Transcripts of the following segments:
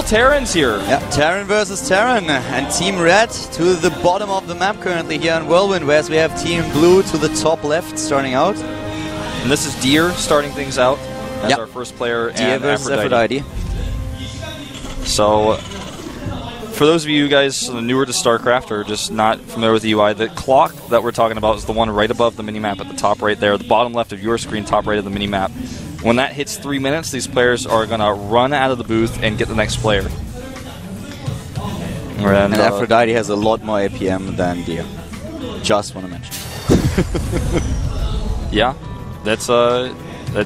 Terrans here. Yeah, Terran versus Terran. And Team Red to the bottom of the map currently here on Whirlwind, whereas we have Team Blue to the top left starting out. And this is Deer starting things out as our first player. Deer versus Aphrodite. So, for those of you guys newer to StarCraft or just not familiar with the UI, the clock that we're talking about is the one right above the minimap at the top right there, the bottom left of your screen, top right of the minimap. When that hits 3 minutes, these players are going to run out of the booth and get the next player. And Aphrodite has a lot more APM than Deer. Just want to mention. Yeah, that's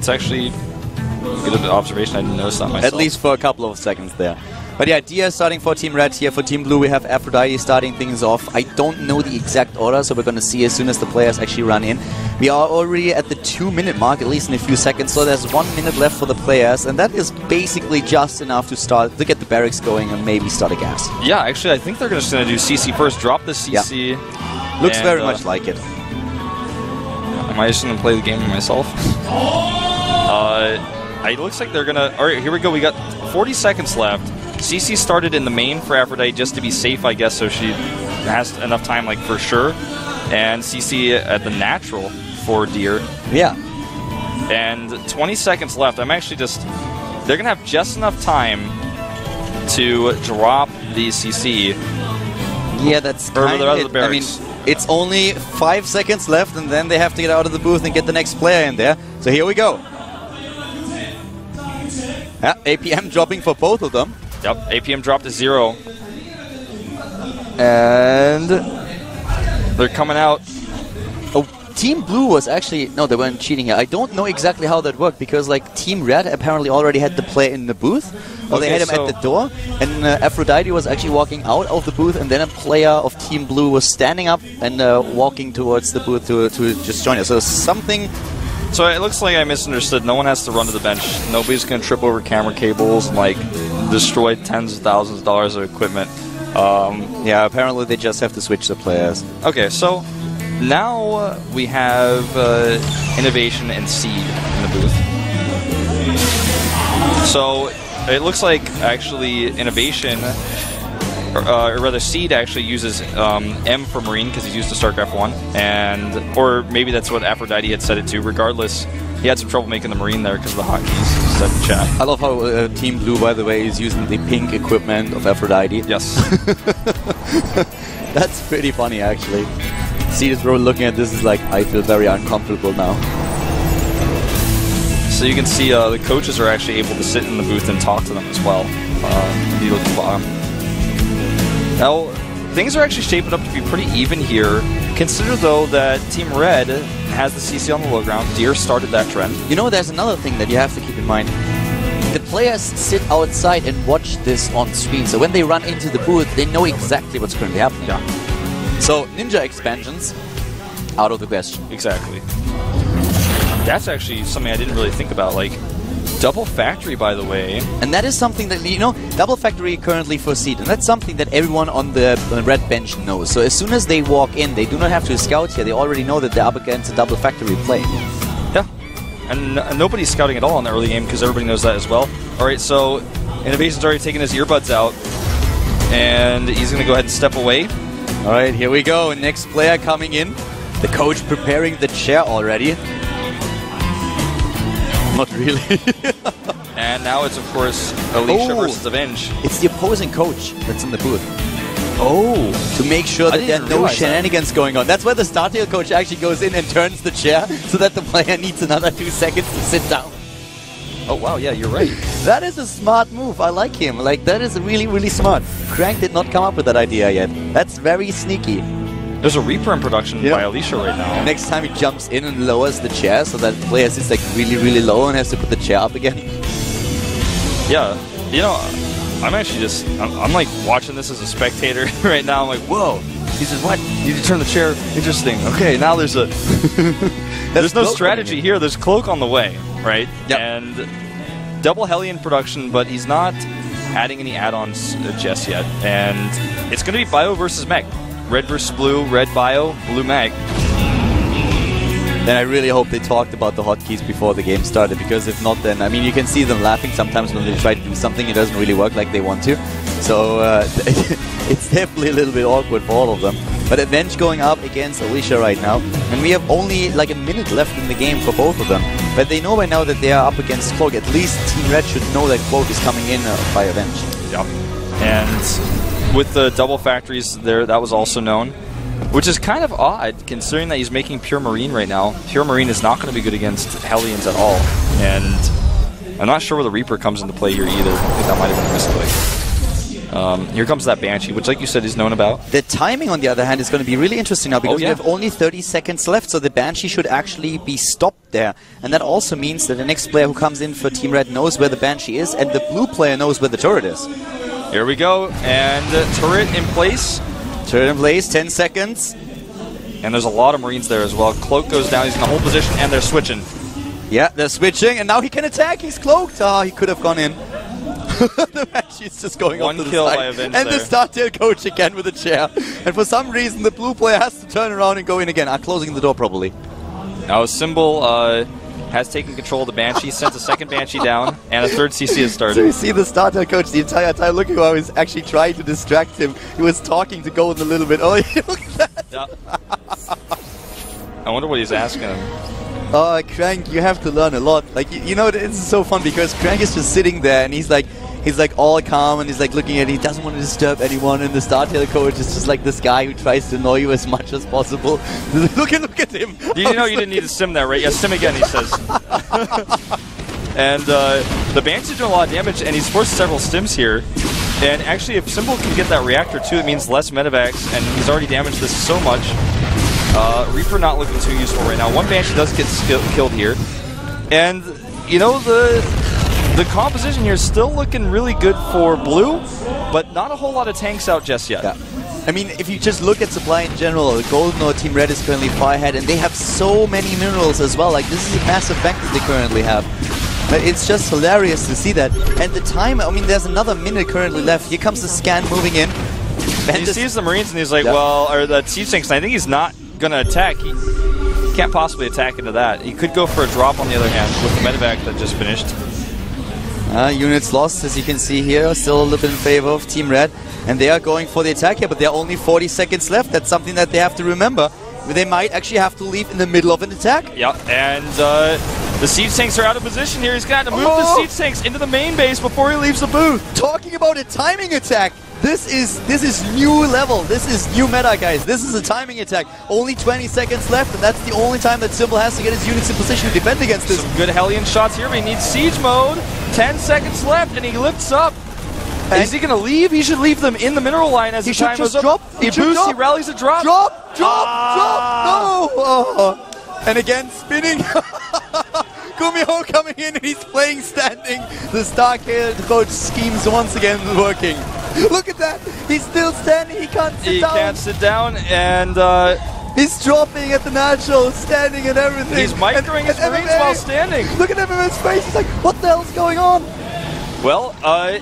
actually a good observation. I didn't notice that myself. At least for a couple of seconds there. But yeah, Deer starting for Team Red. Here for Team Blue we have Aphrodite starting things off. I don't know the exact order, so we're going to see as soon as the players actually run in. We are already at the 2-minute mark, at least in a few seconds, so there's 1 minute left for the players, and that is basically just enough to get the barracks going and maybe start a gas. Yeah, actually, I think they're just going to do CC first, drop the CC. Yeah. Looks very much like it. Am I just going to play the game myself? It looks like they're going to... Alright, here we go. We got 40 seconds left. CC started in the main for Aphrodite just to be safe, I guess, so she has enough time, like, for sure. And CC at the natural for Deer. Yeah. And 20 seconds left. I'm actually just... They're going to have just enough time to drop the CC. Yeah, that's kind of... I mean, it's only 5 seconds left, and then they have to get out of the booth and get the next player in there. So here we go. Yeah, APM dropping for both of them. Yep, APM dropped to 0. And they're coming out. Oh, Team Blue was actually... No, they weren't cheating here. I don't know exactly how that worked, because like Team Red apparently already had the player in the booth. Or they had him at the door. And Aphrodite was actually walking out of the booth, and then a player of Team Blue was standing up and walking towards the booth to just join us. So something... So it looks like I misunderstood. No one has to run to the bench. Nobody's going to trip over camera cables and like destroy tens of thousands of dollars of equipment. Yeah, apparently they just have to switch the players. Okay, so now we have Innovation and Seed in the booth. So it looks like actually Innovation, or rather Seed actually uses M for Marine because he's used to StarCraft 1, or maybe that's what Aphrodite had set it to. Regardless, he had some trouble making the Marine there because of the hotkeys set in chat. I love how Team Blue, by the way, is using the pink equipment of Aphrodite. Yes. That's pretty funny, actually. Seed is probably looking at this is like, I feel very uncomfortable now. So you can see the coaches are actually able to sit in the booth and talk to them as well. If you look at the bottom. Now, things are actually shaping up to be pretty even here. Consider, though, that Team Red has the CC on the low ground. Deer started that trend. You know, there's another thing that you have to keep in mind. The players sit outside and watch this on screen, so when they run into the booth, they know exactly what's going to be happening. Yeah. So, Ninja expansions, out of the question. Exactly. That's actually something I didn't really think about, like... Double factory, by the way. And that is something that, you know, double factory currently for Seed, and that's something that everyone on the red bench knows. So as soon as they walk in, they do not have to scout here. They already know that they're up against a double factory play. Yeah. And nobody's scouting at all in the early game because everybody knows that as well. Alright, so Innovation's already taking his earbuds out. And he's going to go ahead and step away. Alright, here we go. Next player coming in. The coach preparing the chair already. Not really. And now it's, of course, Alicia versus Avenge. It's the opposing coach that's in the booth. Oh, to make sure that there are no shenanigans going on. That's where the starting coach actually goes in and turns the chair so that the player needs another 2 seconds to sit down. Oh, wow, yeah, you're right. That is a smart move. I like him. Like, that is really, really smart. Crank did not come up with that idea yet. That's very sneaky. There's a Reaper in production by Alicia right now. Next time he jumps in and lowers the chair so that the player sits like really, really low and has to put the chair up again. Yeah, you know, I'm actually just, I'm like watching this as a spectator right now. I'm like, whoa. He says, what? You need to turn the chair. Interesting. Okay, now there's a... there's no strategy here. There's Cloak on the way, right? Yep. And double Heli in production, but he's not adding any add-ons just yet. And it's going to be Bio versus Mech. Red versus Blue, Red Bio, Blue Mag. then I really hope they talked about the hotkeys before the game started, because if not, then, I mean, you can see them laughing sometimes when they try to do something, it doesn't really work like they want to. So it's definitely a little bit awkward for all of them. But Avenge going up against Alicia right now, and we have only like a minute left in the game for both of them. But they know by now that they are up against Cloak. At least Team Red should know that Cloak is coming in by Avenge. Yep. And with the double factories there, that was also known. Which is kind of odd, considering that he's making Pure Marine right now. Pure Marine is not going to be good against Hellions at all. And I'm not sure where the Reaper comes into play here either. I think that might have been a misclick. Here comes that Banshee, which, like you said, is known about. The timing, on the other hand, is going to be really interesting now, because we have only 30 seconds left, so the Banshee should actually be stopped there. And that also means that the next player who comes in for Team Red knows where the Banshee is, and the blue player knows where the turret is. Here we go, and turret in place. Turret in place, 10 seconds. And there's a lot of Marines there as well. Cloak goes down, he's in the whole position, and they're switching. Yeah, they're switching, and now he can attack. He's cloaked. Ah, he could have gone in. The match is just going One off to kill the side. by Avenge and there. the Startail coach again with a chair. And for some reason, the blue player has to turn around and go in again. I'm closing the door probably. Now Symbol has taken control of the Banshee, sent a second Banshee down, and a third CC has started. So you see the Startail coach the entire time looking how he's actually trying to distract him. He was talking to Golden a little bit. Oh, look at that. I wonder what he's asking him. Oh, Crank, you have to learn a lot. Like, you know, it's so fun because Crank is just sitting there and he's like all calm and he's like looking at it. He doesn't want to disturb anyone, and the Startail coach is just like this guy who tries to annoy you as much as possible. look at him. You know you didn't need to sim there, right? Yeah, sim again, he says. And the Banshee's doing a lot of damage, and he's forced several stims here. And actually, if Symbol can get that reactor too, it means less medevacs, and he's already damaged this so much. Reaper not looking too useful right now. One Banshee does get killed here. And, you know, the composition here is still looking really good for blue, but not a whole lot of tanks out just yet. Yeah. I mean, if you just look at supply in general, Golden or Team Red is currently far ahead, and they have so many minerals as well. Like, this is a massive bank that they currently have. But it's just hilarious to see that. And the time, I mean, there's another minute currently left. Here comes the scan moving in. He sees the Marines, and he's like, well, or the siege tanks, and I think he's not going to attack. He can't possibly attack into that. He could go for a drop on the other hand with the medevac that just finished. Units lost, as you can see here, still a little bit in favor of Team Red, and they are going for the attack here, but there are only 40 seconds left. That's something that they have to remember. They might actually have to leave in the middle of an attack. Yeah, and the siege tanks are out of position here. He's got to move the siege tanks into the main base before he leaves the booth. Talking about a timing attack. This is new level. This is new meta, guys. This is a timing attack. Only 20 seconds left, and that's the only time that Symbol has to get his units in position to defend against this. Some good Hellion shots here, but he needs siege mode. 10 seconds left, and he lifts up. And is he going to leave? He should leave them in the mineral line as the time goes up. He boosts, he rallies a drop. Drop! No! Oh. And again, spinning. Gumiho coming in, and he's playing standing. The Startail coach schemes once again working. Look at that! He's still standing, he can't sit down. He can't sit down, and he's dropping at the natural, standing and everything. He's microing his Marines while standing. Look at MMA's face, he's like, what the hell's going on? Well,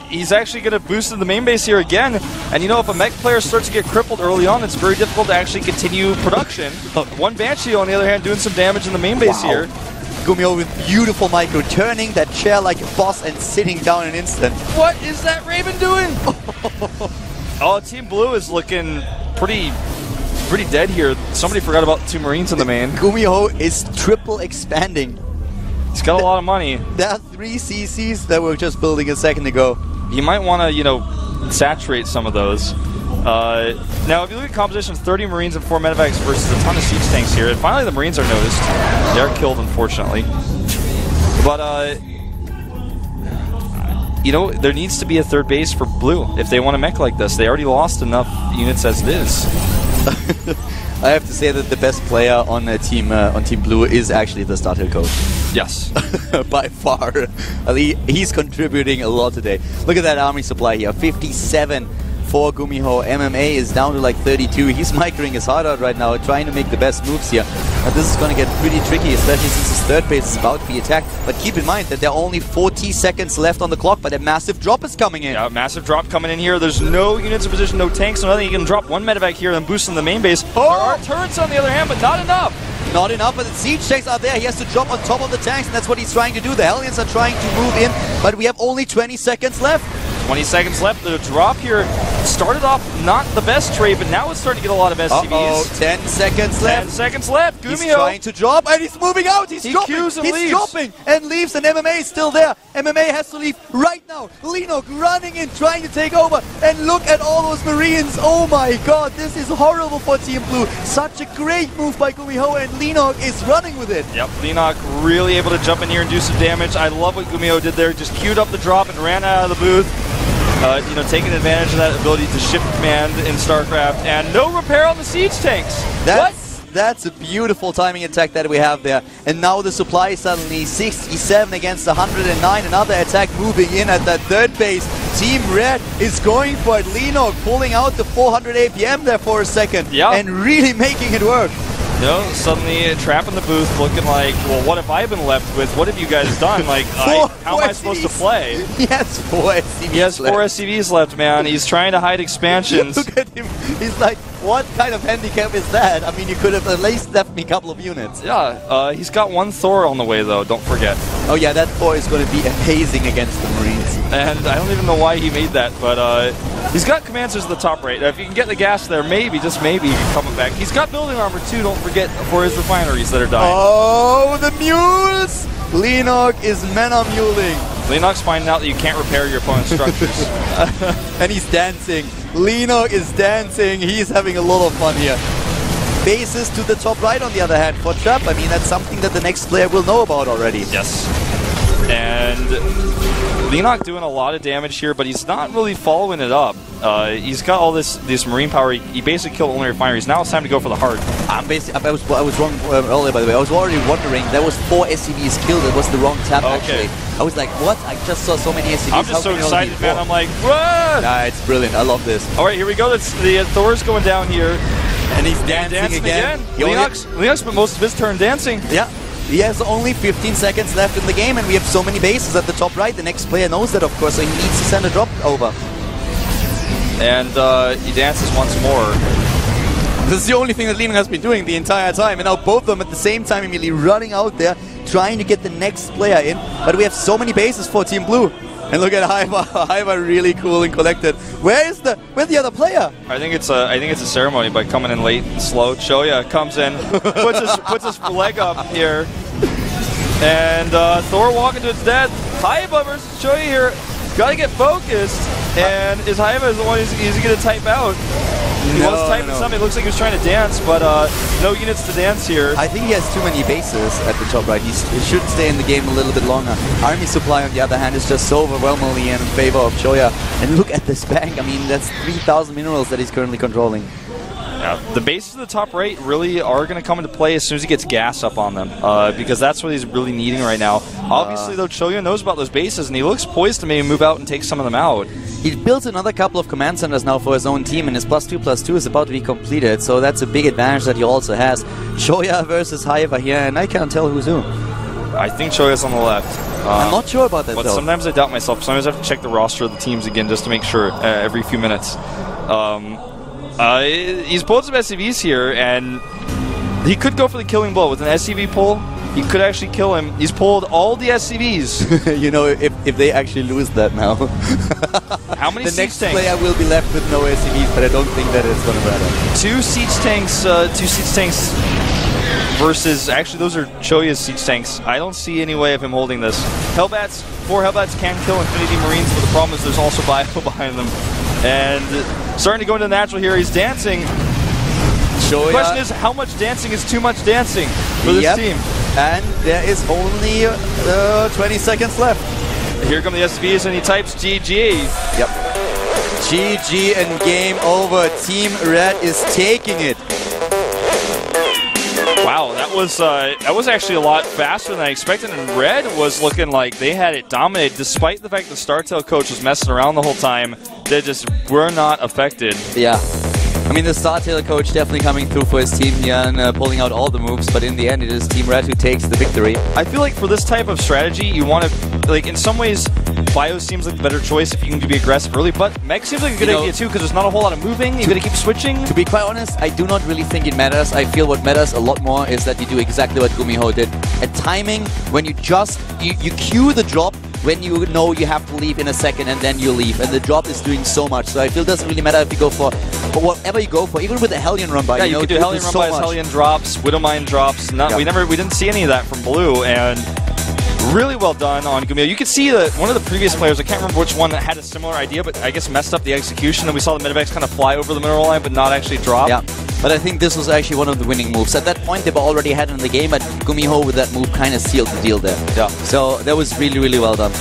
he's actually going to boost in the main base here again. And you know, if a mech player starts to get crippled early on, it's very difficult to actually continue production. One Banshee, on the other hand, doing some damage in the main base here. Gumiho with beautiful micro, turning that chair like a boss and sitting down in an instant. What is that Raven doing? Oh, Team Blue is looking pretty dead here. Somebody forgot about 2 Marines in the main. Gumiho is triple expanding. He's got a lot of money. There are 3 CCs that were just building a second ago. You might want to, you know, saturate some of those. Now, if you look at composition of 30 Marines and 4 medevacs versus a ton of siege tanks here, and finally the Marines are noticed. They are killed, unfortunately. But, you know, there needs to be a third base for Blue if they want to mech like this. They already lost enough units as it is. I have to say that the best player on Team Blue is actually the Startail coach. Yes. By far. He's contributing a lot today. Look at that army supply here. 57 for Gumiho. MMA is down to like 32. He's microing his heart out right now, trying to make the best moves here. But this is going to get pretty tricky, especially since his third base is about to be attacked. But keep in mind that there are only 40 seconds left on the clock, but a massive drop is coming in. Yeah, massive drop coming in here. There's no units in position, no tanks, no nothing. You can drop one medevac here and boost in the main base. There are turrets on the other hand, but not enough. Not enough, but the siege tanks are there. He has to drop on top of the tanks, and that's what he's trying to do. The Hellions are trying to move in, but we have only 20 seconds left. 20 seconds left. The drop here started off not the best trade, but now it's starting to get a lot of SCVs. 10 seconds left. 10 seconds left. Gumio. He's trying to drop, and he's moving out. He's dropping. He's dropping and leaves, and MMA is still there. MMA has to leave right now. Lenok running in, trying to take over. And look at all those Marines. Oh my god, this is horrible for Team Blue. Such a great move by Gumio, and Lenok is running with it. Yep, Lenok really able to jump in here and do some damage. I love what Gumio did there. Just queued up the drop and ran out of the booth. You know, taking advantage of that ability to shift command in StarCraft, and no repair on the siege tanks. That's a beautiful timing attack that we have there. And now the supply is suddenly 67 against 109. Another attack moving in at that third base. Team Red is going for it. Lenok pulling out the 400 APM there for a second. Yeah. And really making it work. You know, suddenly a trap in the booth looking like, well, what have I been left with? What have you guys done? Like, how am I supposed to play? He has 4 SCVs He has 4 SCVs left, man. He's trying to hide expansions. Look at him. He's like, what kind of handicap is that? I mean, you could have at least left me a couple of units. Yeah, he's got 1 Thor on the way, though. Don't forget. Oh, yeah, that Thor is going to be amazing against the Marines. And I don't even know why he made that, but he's got commanders at the top right. If you can get the gas there, maybe, just maybe, you can come back. He's got building armor, too, don't forget, for his refineries that are dying. Oh, the mules! Lenok is mena-muling. Lenok's finding out that you can't repair your opponent's structures. And he's dancing. Lenok is dancing. He's having a lot of fun here. Bases to the top right, on the other hand, for Trap. I mean, that's something that the next player will know about already. Yes. And Lenok doing a lot of damage here, but he's not really following it up. He's got all this marine power. He basically killed only refineries. Now it's time to go for the heart. I was wrong earlier, by the way. I was already wondering. There was 4 SCVs killed. It was the wrong tab, actually. I was like, what? I just saw so many SCVs. I'm just so excited, man. I'm like, what? Nah, it's brilliant. I love this. All right, here we go. The Thor's going down here. And he's dancing again. Lenok spent most of his turn dancing. Yeah. He has only 15 seconds left in the game, and we have so many bases at the top right. The next player knows that, of course, so he needs to send a drop over. And he dances once more. This is the only thing that Lenok has been doing the entire time, and now both of them at the same time immediately running out there, trying to get the next player in. But we have so many bases for Team Blue. And look at Haiva. Haiva really cool and collected. Where's the other player? I think it's a ceremony by coming in late and slow. Choya comes in, puts his leg up here, and Thor walking to his death. Haiva versus Choya here. Got to get focused. And is Haiva the one who's going to type out? He was typing something. It looks like he was trying to dance, but no units to dance here. I think he has too many bases at the top right. He should stay in the game a little bit longer. Army supply, on the other hand, is just so overwhelmingly in favor of Choya. And look at this bank. I mean, that's 3,000 minerals that he's currently controlling. Yeah, the bases at the top right really are going to come into play as soon as he gets gas up on them, because that's what he's really needing right now. Obviously, though, Choya knows about those bases, and he looks poised to maybe move out and take some of them out. He built another couple of command centers now for his own team, and his +2/+2 is about to be completed, so that's a big advantage that he also has. Choya versus Haiva here, and I can't tell who's who. I think Choya's on the left. I'm not sure about that, but though. Sometimes I doubt myself. Sometimes I have to check the roster of the teams again just to make sure every few minutes. He's pulled some SCVs here, and he could go for the killing blow with an SCV pull. He could actually kill him. He's pulled all the SCVs. You know, if they actually lose that now. How many the siege next tanks? player will be left with no SCVs, but I don't think that it's going to matter. 2 siege tanks versus, actually those are Choya's siege tanks. I don't see any way of him holding this. Hellbats, 4 Hellbats can kill Infinity Marines, but the problem is there's also bio behind them. And starting to go into natural here, he's dancing. Choya. The question is, how much dancing is too much dancing for this team? And there is only 20 seconds left. Here come the SCVs, and he types GG. Yep. GG and game over. Team Red is taking it. Wow, that was actually a lot faster than I expected, and Red was looking like they had it dominated, despite the fact the StarTale coach was messing around the whole time. They just were not affected. Yeah. I mean, the StarTale coach definitely coming through for his team here and pulling out all the moves, but in the end, it is Team Red who takes the victory. I feel like for this type of strategy, you want to, like, in some ways, Bio seems like the better choice if you can be aggressive early, but Mech seems like a good idea too, because there's not a whole lot of moving. You're going to keep switching. To be quite honest, I do not really think it matters. I feel what matters a lot more is that you do exactly what Gumiho did. At timing, when you just, you cue the drop, when you know you have to leave in a second and then you leave, and the drop is doing so much. So I feel it doesn't really matter if you go for whatever you go for, even with the Hellion run by. Yeah, you could do Hellion run by as Hellion drops, Widowmine drops. We didn't see any of that from Blue, and really well done on Gumiho. You could see that one of the previous players, I can't remember which one, that had a similar idea, but I guess messed up the execution, and we saw the Medivacs kind of fly over the mineral line, but not actually drop. Yeah, but I think this was actually one of the winning moves. At that point, they were already ahead in the game, but Gumiho with that move kind of sealed the deal there. Yeah. So that was really, really well done.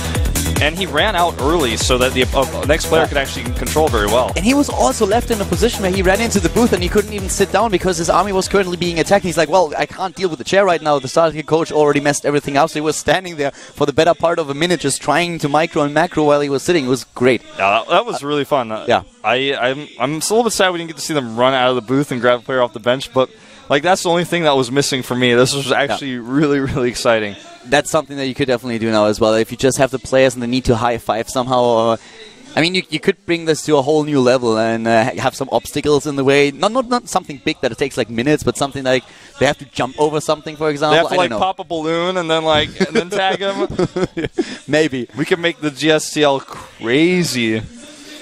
And he ran out early so that the next player could actually control very well. And he was also left in a position where he ran into the booth and he couldn't even sit down because his army was currently being attacked. He's like, well, I can't deal with the chair right now. The starting coach already messed everything up. So he was standing there for the better part of a minute just trying to micro and macro while he was sitting. It was great. Yeah, that was really fun. Yeah. I'm still a little bit sad we didn't get to see them run out of the booth and grab a player off the bench, but like that's the only thing that was missing for me. This was actually really, really exciting. That's something that you could definitely do now as well. If you just have the players and they need to high five somehow, or I mean, you could bring this to a whole new level and have some obstacles in the way. Not something big that it takes like minutes, but something like they have to jump over something, for example. They have to like pop a balloon and then and then tag him. Maybe we could make the GSTL crazy.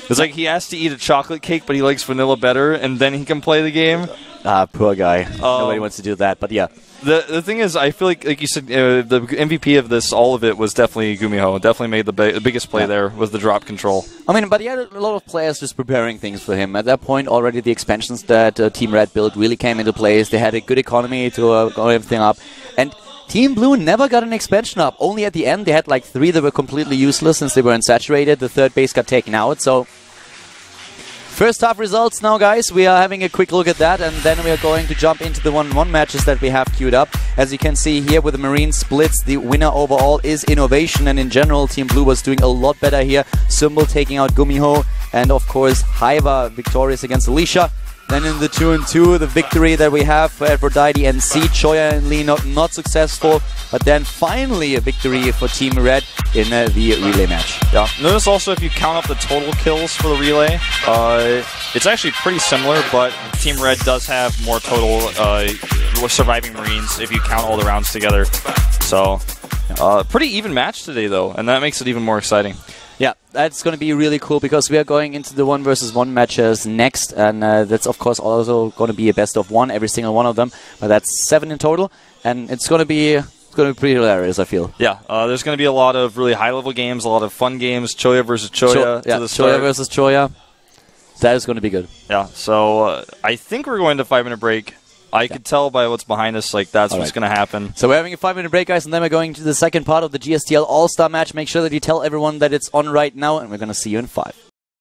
It's like he has to eat a chocolate cake, but he likes vanilla better, and then he can play the game. Ah, poor guy. Nobody wants to do that, but yeah. The thing is, I feel like you said, the MVP of this, all of it, was definitely Gumiho. Definitely made the biggest play there was the drop control. I mean, but he had a lot of players just preparing things for him. At that point, already the expansions that Team Red built really came into place. They had a good economy to go everything up. And Team Blue never got an expansion up. Only at the end, they had like 3 that were completely useless since they were unsaturated. The third base got taken out, so... First half results now, guys. We are having a quick look at that, and then we are going to jump into the 1-on-1 matches that we have queued up. As you can see here with the Marine splits, the winner overall is Innovation, and in general, Team Blue was doing a lot better here. Symbol taking out Gumiho, and of course, Haiva victorious against Alicia. Then in the 2-on-2, the victory that we have for Aphrodite and C. Choya and Lee not successful, but then finally a victory for Team Red in the relay match. Yeah. Notice also if you count up the total kills for the relay, it's actually pretty similar, but Team Red does have more total surviving Marines if you count all the rounds together. So, pretty even match today though, and that makes it even more exciting. Yeah, that's going to be really cool because we are going into the 1 versus 1 matches next, and that's of course also going to be a best of 1, every single one of them, but that's 7 in total, and it's going to be pretty hilarious, I feel. Yeah, there's going to be a lot of really high-level games, a lot of fun games, Choya versus Choya to the start. Choya versus Choya. That is going to be good. Yeah, so I think we're going to 5-minute break. I could tell by what's behind us, like that's what's going to happen. So we're having a 5-minute break, guys, and then we're going to the second part of the GSTL All-Star match. Make sure that you tell everyone that it's on right now, and we're going to see you in 5.